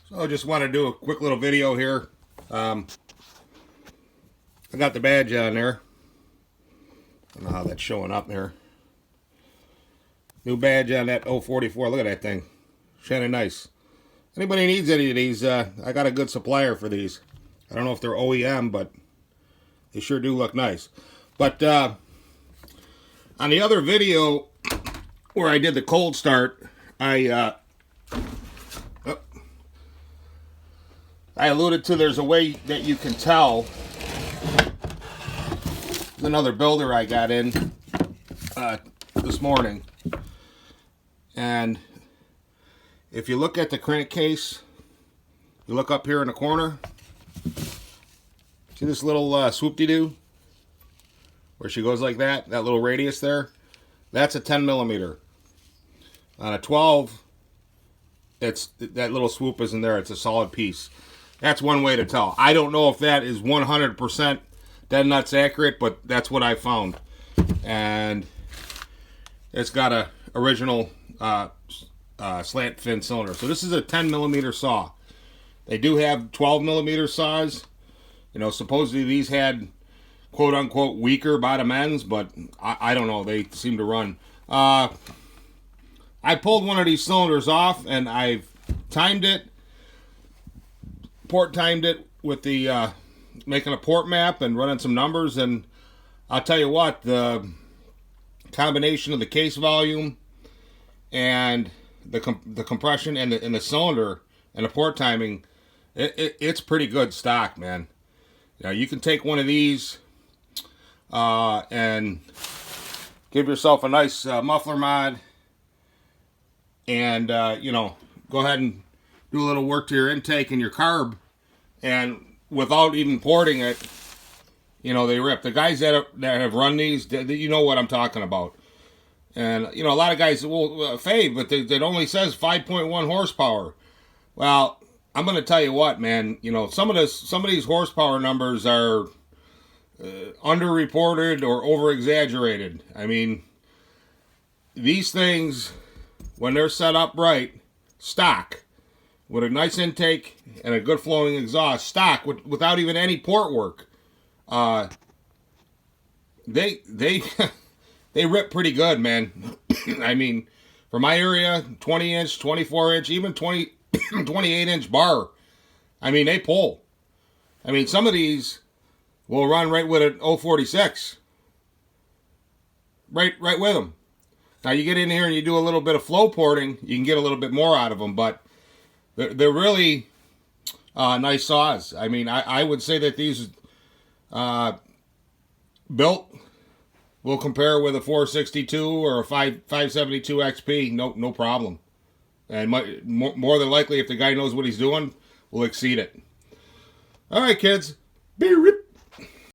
So I just want to do a quick little video here. I got the badge on there. I don't know how that's showing up here. New badge on that 044. Look at that thing. Shining nice. Anybody needs any of these, I got a good supplier for these. I don't know if they're OEM, but they sure do look nice. But on the other video where I did the cold start, I alluded to there's a way that you can tell. There's another builder I got in this morning. And if you look at the crankcase, you look up here in the corner, see this little swoop-de-doo? Where she goes like that little radius there? That's a 10 millimeter. On a 12, that little swoop isn't there. It's a solid piece. That's one way to tell. I don't know if that is 100% dead nuts accurate, but that's what I found. And it's got a original slant fin cylinder. So this is a 10 millimeter saw. They do have 12 millimeter saws. You know, supposedly these had quote unquote weaker bottom ends, but I don't know. They seem to run. I pulled one of these cylinders off and I've timed it. Port timed it with the making a port map and running some numbers, and I'll tell you what, the combination of the case volume and the compression and the cylinder and the port timing, it's pretty good stock, man. Now you can take one of these and give yourself a nice muffler mod, and you know, go ahead and do a little work to your intake and your carb, and without even porting it, you know, they rip. The guys that have run these, you know what I'm talking about. And, you know, a lot of guys will fade, but it only says 5.1 horsepower. Well, I'm going to tell you what, man, you know, some of these horsepower numbers are underreported or over-exaggerated. I mean, these things, when they're set up right, stock, with a nice intake and a good flowing exhaust, stock, without even any port work, they they rip pretty good, man. I mean, for my area, 20 inch, 24 inch, even 28 inch bar, I mean, they pull. I mean, some of these will run right with an 046. Right with them. Now, you get in here and you do a little bit of flow porting, you can get a little bit more out of them, but they're really nice saws. I mean, I would say that these built will compare with a 462 or a 572 XP, no problem. And more than likely, if the guy knows what he's doing, will exceed it. All right, kids. Be rip.